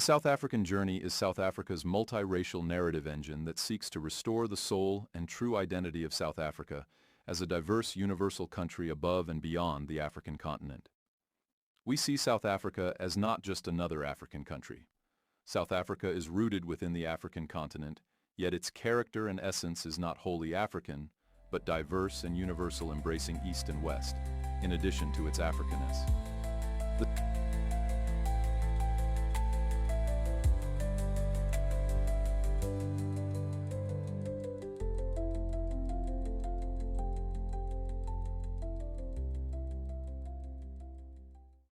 The South African journey is South Africa's multiracial narrative engine that seeks to restore the soul and true identity of South Africa as a diverse universal country above and beyond the African continent. We see South Africa as not just another African country. South Africa is rooted within the African continent, yet its character and essence is not wholly African, but diverse and universal, embracing East and West, in addition to its Africanness.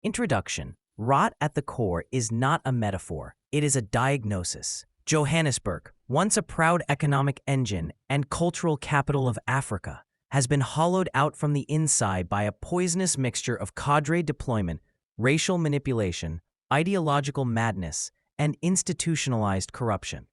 Introduction. Rot at the core is not a metaphor, it is a diagnosis. Johannesburg, once a proud economic engine and cultural capital of Africa, has been hollowed out from the inside by a poisonous mixture of cadre deployment, racial manipulation, ideological madness, and institutionalized corruption.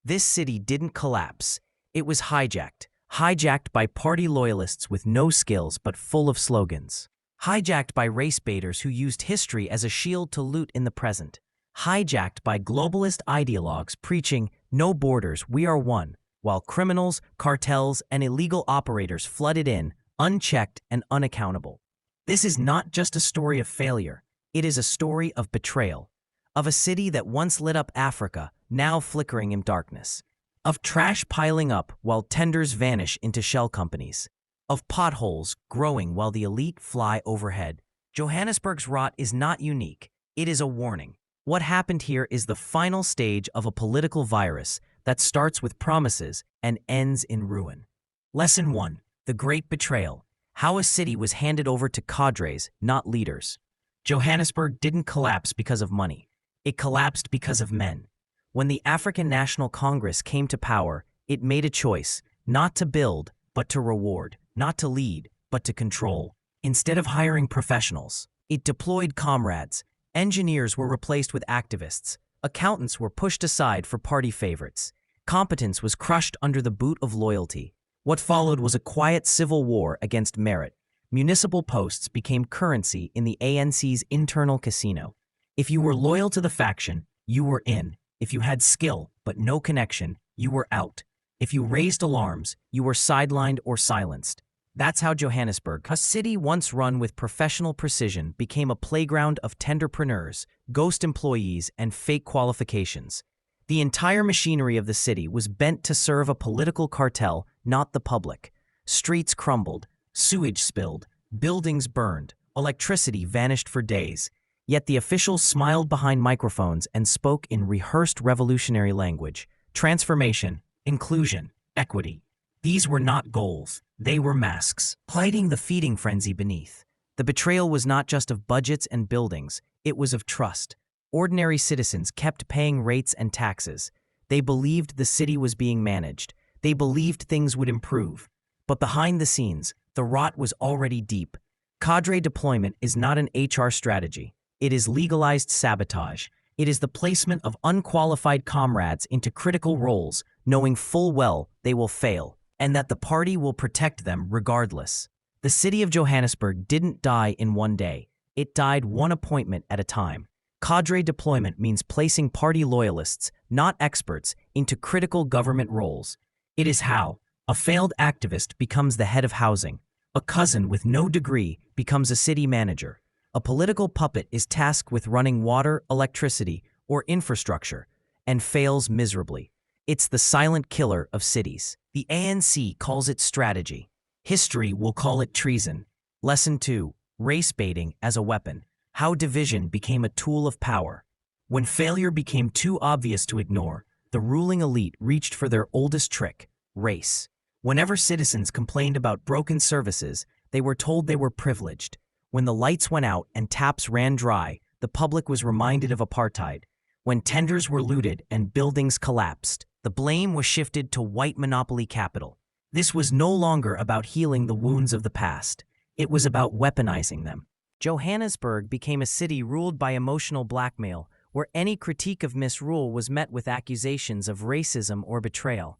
This city didn't collapse, it was hijacked by party loyalists with no skills but full of slogans. Hijacked by race baiters who used history as a shield to loot in the present. Hijacked by globalist ideologues preaching, "No borders, we are one," while criminals, cartels, and illegal operators flooded in, unchecked and unaccountable. This is not just a story of failure, it is a story of betrayal. Of a city that once lit up Africa, now flickering in darkness. Of trash piling up while tenders vanish into shell companies. Of potholes growing while the elite fly overhead. Johannesburg's rot is not unique, it is a warning. What happened here is the final stage of a political virus that starts with promises and ends in ruin. Lesson 1. The Great Betrayal. How a city was handed over to cadres, not leaders. Johannesburg didn't collapse because of money. It collapsed because of men. When the African National Congress came to power, it made a choice, not to build, but to reward. Not to lead, but to control. Instead of hiring professionals, it deployed comrades. Engineers were replaced with activists. Accountants were pushed aside for party favorites. Competence was crushed under the boot of loyalty. What followed was a quiet civil war against merit. Municipal posts became currency in the ANC's internal casino. If you were loyal to the faction, you were in. If you had skill but no connection, you were out. If you raised alarms, you were sidelined or silenced. That's how Johannesburg, a city once run with professional precision, became a playground of tenderpreneurs, ghost employees, and fake qualifications. The entire machinery of the city was bent to serve a political cartel, not the public. Streets crumbled, sewage spilled, buildings burned, electricity vanished for days. Yet the officials smiled behind microphones and spoke in rehearsed revolutionary language. Transformation, inclusion, equity. These were not goals, they were masks, hiding the feeding frenzy beneath. The betrayal was not just of budgets and buildings, it was of trust. Ordinary citizens kept paying rates and taxes. They believed the city was being managed. They believed things would improve. But behind the scenes, the rot was already deep. Cadre deployment is not an HR strategy. It is legalized sabotage. It is the placement of unqualified comrades into critical roles, knowing full well they will fail, and that the party will protect them regardless. The city of Johannesburg didn't die in one day. It died one appointment at a time. Cadre deployment means placing party loyalists, not experts, into critical government roles. It is how a failed activist becomes the head of housing. A cousin with no degree becomes a city manager. A political puppet is tasked with running water, electricity, or infrastructure, and fails miserably. It's the silent killer of cities. The ANC calls it strategy. History will call it treason. Lesson 2. Race baiting as a weapon. How division became a tool of power. When failure became too obvious to ignore, the ruling elite reached for their oldest trick, race. Whenever citizens complained about broken services, they were told they were privileged. When the lights went out and taps ran dry, the public was reminded of apartheid. When tenders were looted and buildings collapsed, the blame was shifted to white monopoly capital. This was no longer about healing the wounds of the past. It was about weaponizing them. Johannesburg became a city ruled by emotional blackmail, where any critique of misrule was met with accusations of racism or betrayal.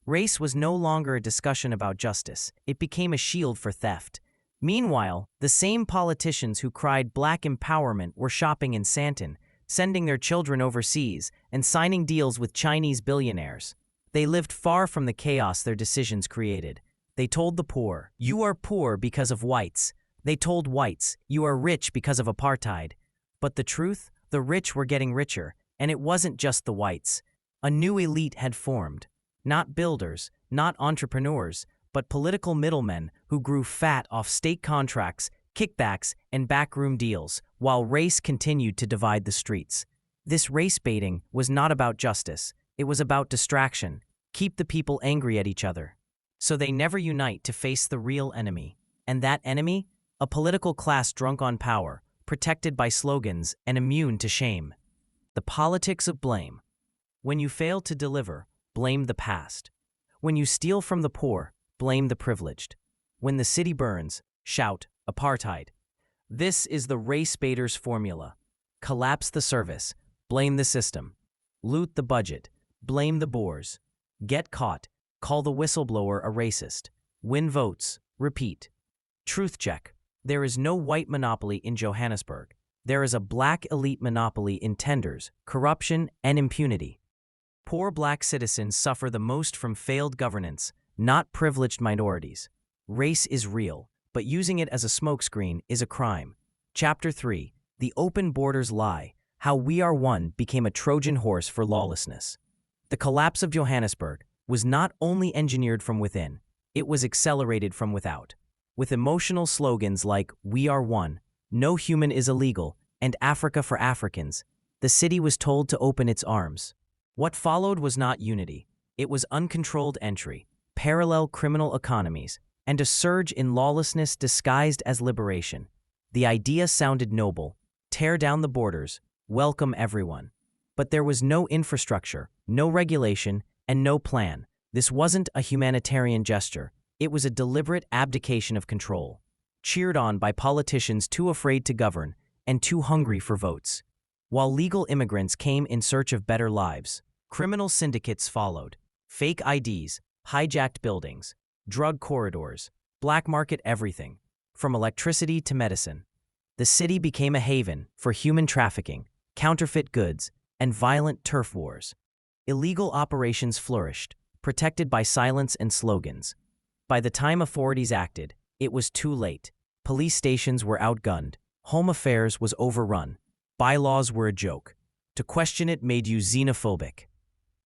Race was no longer a discussion about justice. It became a shield for theft. Meanwhile, the same politicians who cried black empowerment were shopping in Sandton, sending their children overseas and signing deals with Chinese billionaires. They lived far from the chaos their decisions created. They told the poor, "You are poor because of whites." They told whites, "You are rich because of apartheid." But the truth, the rich were getting richer, and it wasn't just the whites. A new elite had formed. Not builders, not entrepreneurs, but political middlemen who grew fat off state contracts, kickbacks, and backroom deals, while race continued to divide the streets. This race baiting was not about justice. It was about distraction. Keep the people angry at each other. So they never unite to face the real enemy. And that enemy? A political class drunk on power, protected by slogans and immune to shame. The politics of blame. When you fail to deliver, blame the past. When you steal from the poor, blame the privileged. When the city burns, shout, apartheid. This is the race baiter's formula. Collapse the service, blame the system. Loot the budget, blame the boors. Get caught, call the whistleblower a racist. Win votes, repeat. Truth check. There is no white monopoly in Johannesburg. There is a black elite monopoly in tenders, corruption, and impunity. Poor black citizens suffer the most from failed governance, not privileged minorities. Race is real, but using it as a smokescreen is a crime. Chapter 3. The Open Borders Lie. How We Are One became a Trojan horse for lawlessness. The collapse of Johannesburg was not only engineered from within, it was accelerated from without. With emotional slogans like "We are one," "No human is illegal," and "Africa for Africans," the city was told to open its arms. What followed was not unity. It was uncontrolled entry, parallel criminal economies, and a surge in lawlessness disguised as liberation. The idea sounded noble: tear down the borders, welcome everyone. But there was no infrastructure, no regulation, and no plan. This wasn't a humanitarian gesture. It was a deliberate abdication of control, cheered on by politicians too afraid to govern and too hungry for votes. While legal immigrants came in search of better lives, criminal syndicates followed. Fake IDs, hijacked buildings, drug corridors, black market everything, from electricity to medicine. The city became a haven for human trafficking, counterfeit goods, and violent turf wars. Illegal operations flourished, protected by silence and slogans. By the time authorities acted, it was too late. Police stations were outgunned. Home affairs was overrun. Bylaws were a joke. To question it made you xenophobic.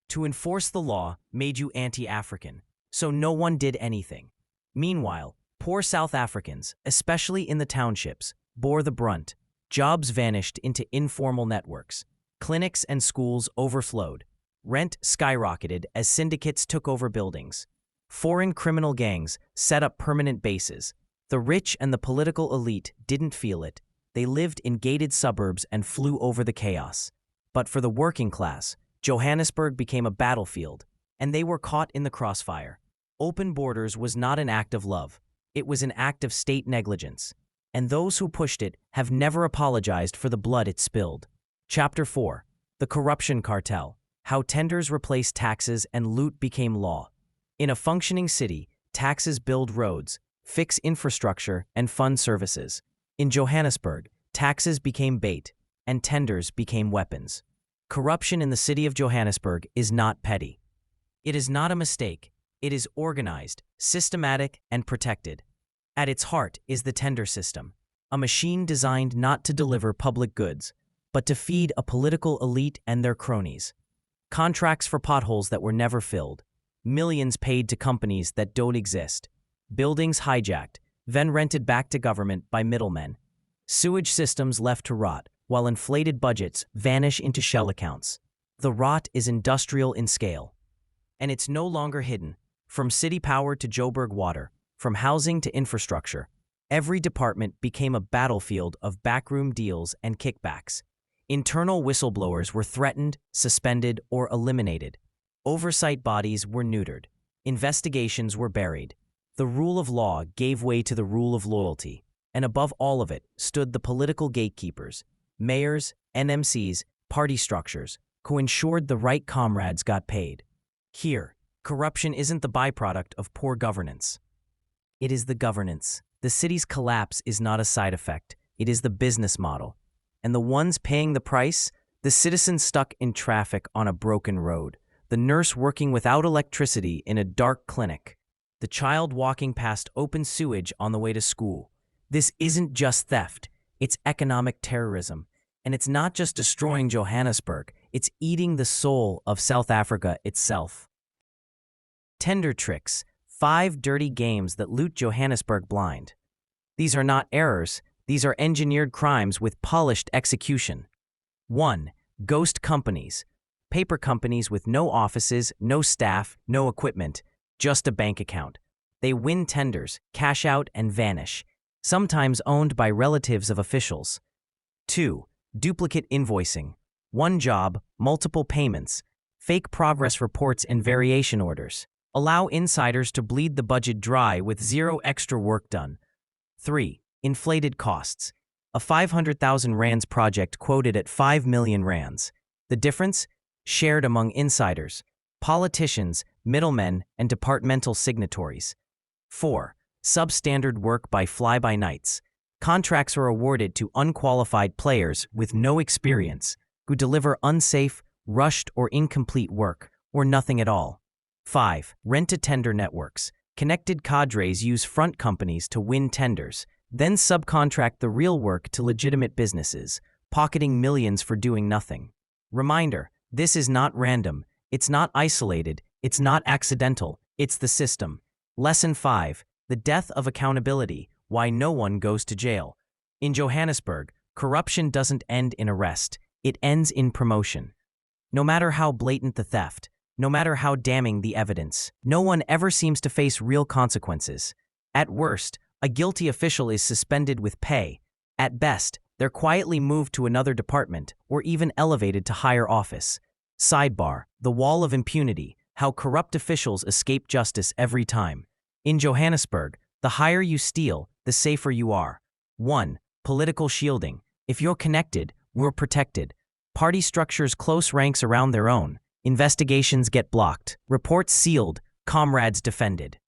To enforce the law made you anti-African. So no one did anything. Meanwhile, poor South Africans, especially in the townships, bore the brunt. Jobs vanished into informal networks. Clinics and schools overflowed. Rent skyrocketed as syndicates took over buildings. Foreign criminal gangs set up permanent bases. The rich and the political elite didn't feel it. They lived in gated suburbs and flew over the chaos. But for the working class, Johannesburg became a battlefield, and they were caught in the crossfire. Open borders was not an act of love. It was an act of state negligence. And those who pushed it have never apologized for the blood it spilled. Chapter 4. The Corruption Cartel. How tenders replaced taxes and loot became law. In a functioning city, taxes build roads, fix infrastructure, and fund services. In Johannesburg, taxes became bait, and tenders became weapons. Corruption in the city of Johannesburg is not petty. It is not a mistake. It is organized, systematic, and protected. At its heart is the tender system, a machine designed not to deliver public goods, but to feed a political elite and their cronies. Contracts for potholes that were never filled. Millions paid to companies that don't exist. Buildings hijacked, then rented back to government by middlemen. Sewage systems left to rot, while inflated budgets vanish into shell accounts. The rot is industrial in scale. And it's no longer hidden. From city power to Joburg water, from housing to infrastructure, every department became a battlefield of backroom deals and kickbacks. Internal whistleblowers were threatened, suspended, or eliminated. Oversight bodies were neutered. Investigations were buried. The rule of law gave way to the rule of loyalty. And above all of it stood the political gatekeepers, mayors, NMCs, party structures, who ensured the right comrades got paid. Here, corruption isn't the byproduct of poor governance. It is the governance. The city's collapse is not a side effect. It is the business model. And the ones paying the price, The citizen stuck in traffic on a broken road. The nurse working without electricity in a dark clinic. The child walking past open sewage on the way to school. This isn't just theft, it's economic terrorism. And it's not just destroying Johannesburg, it's eating the soul of South Africa itself. Tender tricks, 5 dirty games that loot Johannesburg blind. These are not errors, these are engineered crimes with polished execution. 1. Ghost companies. Paper companies with no offices, no staff, no equipment, just a bank account. They win tenders, cash out, and vanish, sometimes owned by relatives of officials. 2. Duplicate invoicing. One job, multiple payments, fake progress reports and variation orders. Allow insiders to bleed the budget dry with zero extra work done. 3. Inflated costs. A 500,000 rands project quoted at 5 million rands. The difference? Shared among insiders, politicians, middlemen, and departmental signatories. 4. Substandard work by fly-by-nights. Contracts are awarded to unqualified players with no experience who deliver unsafe, rushed, or incomplete work, or nothing at all. 5. Rent-to-tender networks. Connected cadres use front companies to win tenders, then subcontract the real work to legitimate businesses, pocketing millions for doing nothing. Reminder, this is not random, it's not isolated, it's not accidental, it's the system. Lesson 5. The death of accountability. Why no one goes to jail. In Johannesburg, corruption doesn't end in arrest, it ends in promotion. No matter how blatant the theft, no matter how damning the evidence, no one ever seems to face real consequences. At worst, a guilty official is suspended with pay. At best, they're quietly moved to another department or even elevated to higher office. Sidebar: the wall of impunity, how corrupt officials escape justice every time. In Johannesburg, the higher you steal, the safer you are. 1. Political shielding. If you're connected, we're protected. Party structures close ranks around their own. Investigations get blocked. Reports sealed. Comrades defended.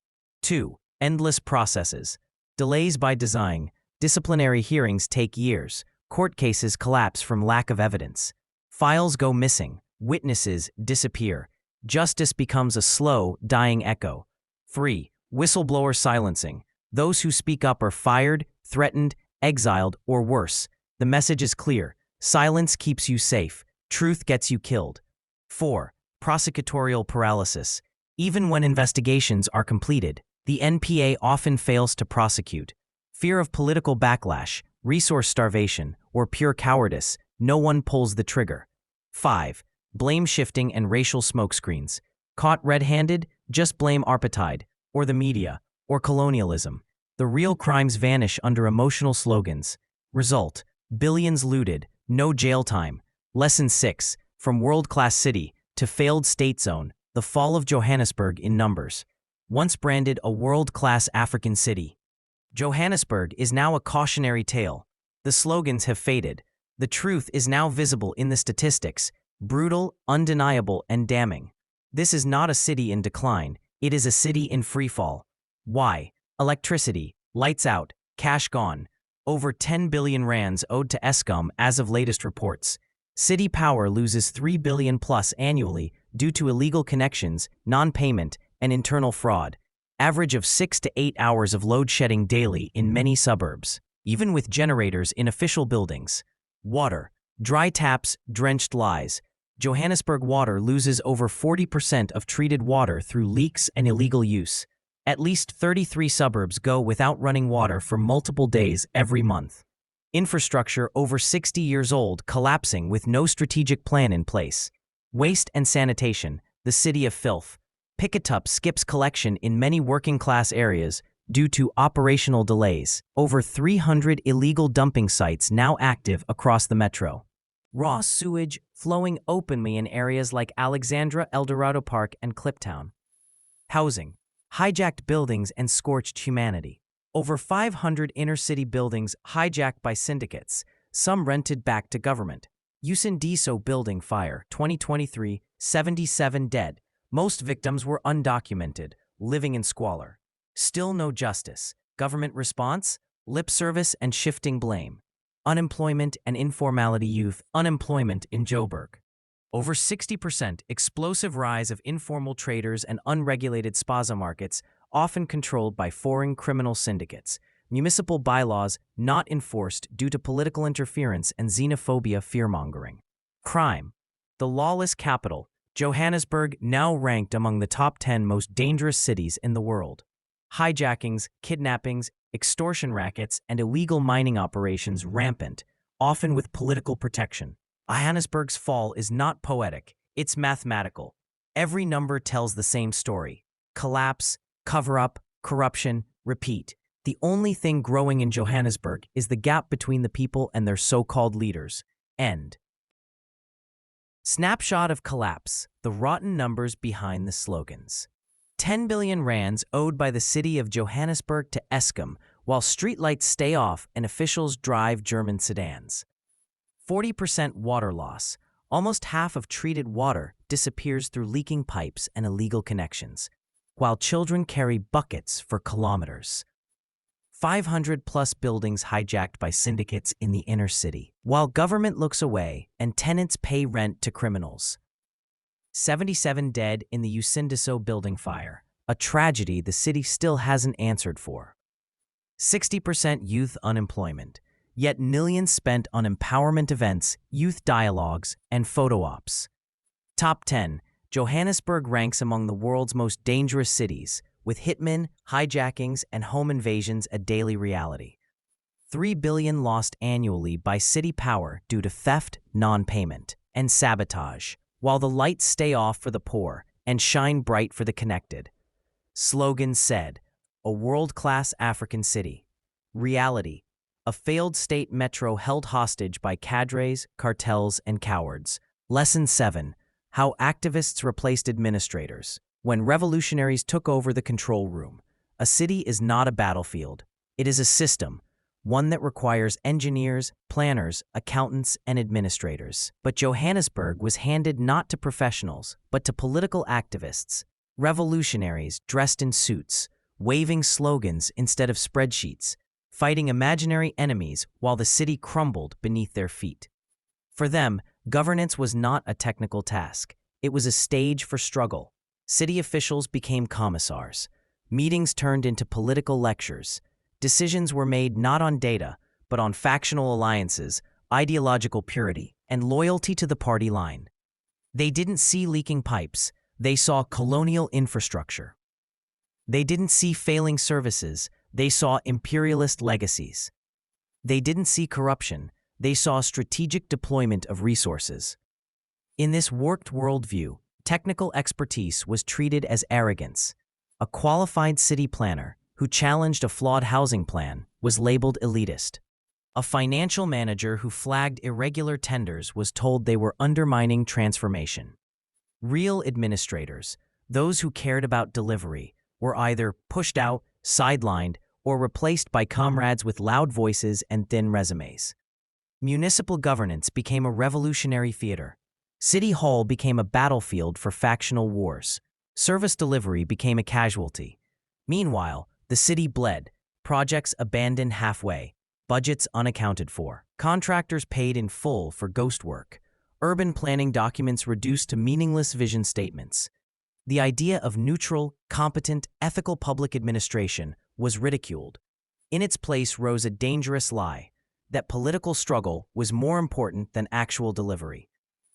2. Endless processes. Delays by design. Disciplinary hearings take years. Court cases collapse from lack of evidence. Files go missing. Witnesses disappear. Justice becomes a slow, dying echo. 3. Whistleblower silencing. Those who speak up are fired, threatened, exiled, or worse. The message is clear. Silence keeps you safe. Truth gets you killed. 4. Prosecutorial paralysis. Even when investigations are completed, the NPA often fails to prosecute. Fear of political backlash, resource starvation, or pure cowardice, no one pulls the trigger. 5. Blame shifting and racial smokescreens. Caught red-handed? Just blame apartheid, or the media, or colonialism. The real crimes vanish under emotional slogans. Result: billions looted, no jail time. Lesson 6. From world-class city to failed state zone, the fall of Johannesburg in numbers. Once branded a world-class African city, Johannesburg is now a cautionary tale. The slogans have faded. The truth is now visible in the statistics, brutal, undeniable, and damning. This is not a city in decline, it is a city in freefall. Why? Electricity, lights out, cash gone. Over 10 billion rands owed to Eskom as of latest reports. City Power loses 3 billion plus annually due to illegal connections, non-payment, and internal fraud. Average of 6 to 8 hours of load shedding daily in many suburbs, even with generators in official buildings. Water, dry taps, drenched lies. Johannesburg Water loses over 40% of treated water through leaks and illegal use. At least 33 suburbs go without running water for multiple days every month. Infrastructure over 60 years old collapsing with no strategic plan in place. Waste and sanitation, the city of filth. Pickatup skips collection in many working-class areas due to operational delays. Over 300 illegal dumping sites now active across the metro. Raw sewage flowing openly in areas like Alexandra, Eldorado Park, and Kliptown. Housing, hijacked buildings and scorched humanity. Over 500 inner-city buildings hijacked by syndicates, some rented back to government. Usindiso building fire, 2023, 77 dead. Most victims were undocumented, living in squalor. Still no justice. Government response? Lip service and shifting blame. unemployment and informality. Youth unemployment in Joburg. Over 60%, explosive rise of informal traders and unregulated spaza markets, often controlled by foreign criminal syndicates. Municipal bylaws not enforced due to political interference and xenophobia fearmongering. Crime. The lawless capital, Johannesburg, now ranked among the top 10 most dangerous cities in the world. Hijackings, kidnappings, extortion rackets, and illegal mining operations rampant, often with political protection. Johannesburg's fall is not poetic, it's mathematical. Every number tells the same story. Collapse, cover-up, corruption, repeat. The only thing growing in Johannesburg is the gap between the people and their so-called leaders. End. Snapshot of collapse, the rotten numbers behind the slogans. 10 billion rands owed by the city of Johannesburg to Eskom, while streetlights stay off and officials drive German sedans. 40% water loss. Almost half of treated water disappears through leaking pipes and illegal connections, while children carry buckets for kilometers. 500-plus buildings hijacked by syndicates in the inner city, while government looks away and tenants pay rent to criminals. 77 dead in the Usindiso building fire, a tragedy the city still hasn't answered for. 60% youth unemployment, yet millions spent on empowerment events, youth dialogues, and photo ops. Top 10. Johannesburg ranks among the world's most dangerous cities, with hitmen, hijackings, and home invasions a daily reality. 3 billion lost annually by city power due to theft, non-payment, and sabotage, while the lights stay off for the poor and shine bright for the connected. Slogan said, a world-class African city. Reality, a failed state metro held hostage by cadres, cartels, and cowards. Lesson 7, how activists replaced administrators. When revolutionaries took over the control room, a city is not a battlefield. It is a system, one that requires engineers, planners, accountants, and administrators. But Johannesburg was handed not to professionals, but to political activists, revolutionaries dressed in suits, waving slogans instead of spreadsheets, fighting imaginary enemies while the city crumbled beneath their feet. For them, governance was not a technical task. It was a stage for struggle. City officials became commissars. Meetings turned into political lectures. Decisions were made not on data, but on factional alliances, ideological purity, and loyalty to the party line. They didn't see leaking pipes. They saw colonial infrastructure. They didn't see failing services. They saw imperialist legacies. They didn't see corruption. They saw strategic deployment of resources. In this warped worldview, technical expertise was treated as arrogance. A qualified city planner who challenged a flawed housing plan was labeled elitist. A financial manager who flagged irregular tenders was told they were undermining transformation. Real administrators, those who cared about delivery, were either pushed out, sidelined, or replaced by comrades with loud voices and thin resumes. Municipal governance became a revolutionary theater. City Hall became a battlefield for factional wars. Service delivery became a casualty. Meanwhile, the city bled, projects abandoned halfway, budgets unaccounted for, contractors paid in full for ghost work, urban planning documents reduced to meaningless vision statements. The idea of neutral, competent, ethical public administration was ridiculed. In its place rose a dangerous lie, that political struggle was more important than actual delivery.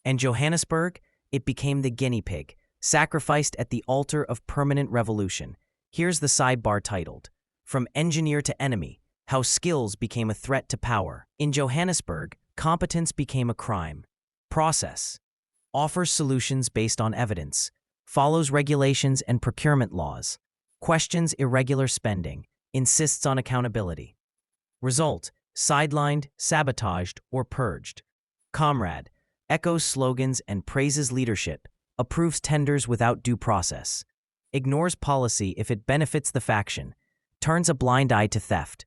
And Johannesburg, it became the guinea pig, sacrificed at the altar of permanent revolution. Here's the sidebar titled, From Engineer to Enemy, How Skills Became a Threat to Power. In Johannesburg, competence became a crime. Process. Offers solutions based on evidence. Follows regulations and procurement laws. Questions irregular spending. Insists on accountability. Result, sidelined, sabotaged, or purged. Comrade. Echoes slogans and praises leadership, approves tenders without due process, ignores policy if it benefits the faction, turns a blind eye to theft.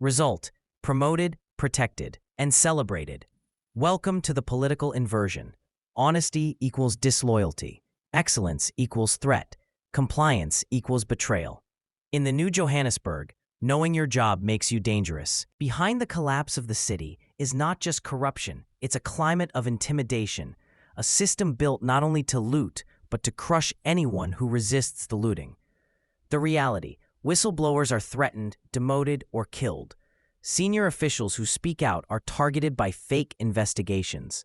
Result, promoted, protected, and celebrated. Welcome to the political inversion. Honesty equals disloyalty. Excellence equals threat. Compliance equals betrayal. In the new Johannesburg, knowing your job makes you dangerous. Behind the collapse of the city is not just corruption, it's a climate of intimidation, a system built not only to loot, but to crush anyone who resists the looting. The reality: whistleblowers are threatened, demoted, or killed. Senior officials who speak out are targeted by fake investigations.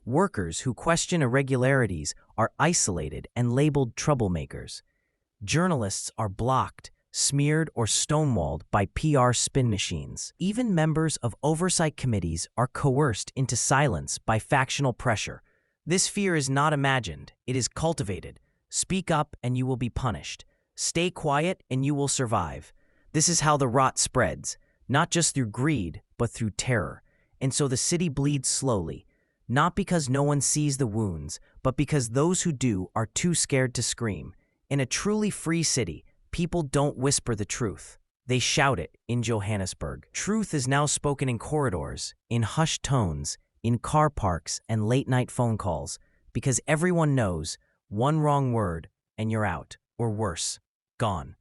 Workers who question irregularities are isolated and labeled troublemakers. Journalists are blocked, smeared, or stonewalled by PR spin machines. Even members of oversight committees are coerced into silence by factional pressure. This fear is not imagined, it is cultivated. Speak up and you will be punished. Stay quiet and you will survive. This is how the rot spreads, not just through greed, but through terror. And so the city bleeds slowly, not because no one sees the wounds, but because those who do are too scared to scream. In a truly free city, people don't whisper the truth. They shout it in Johannesburg. Truth is now spoken in corridors, in hushed tones, in car parks and late-night phone calls, because everyone knows one wrong word and you're out, or worse, gone.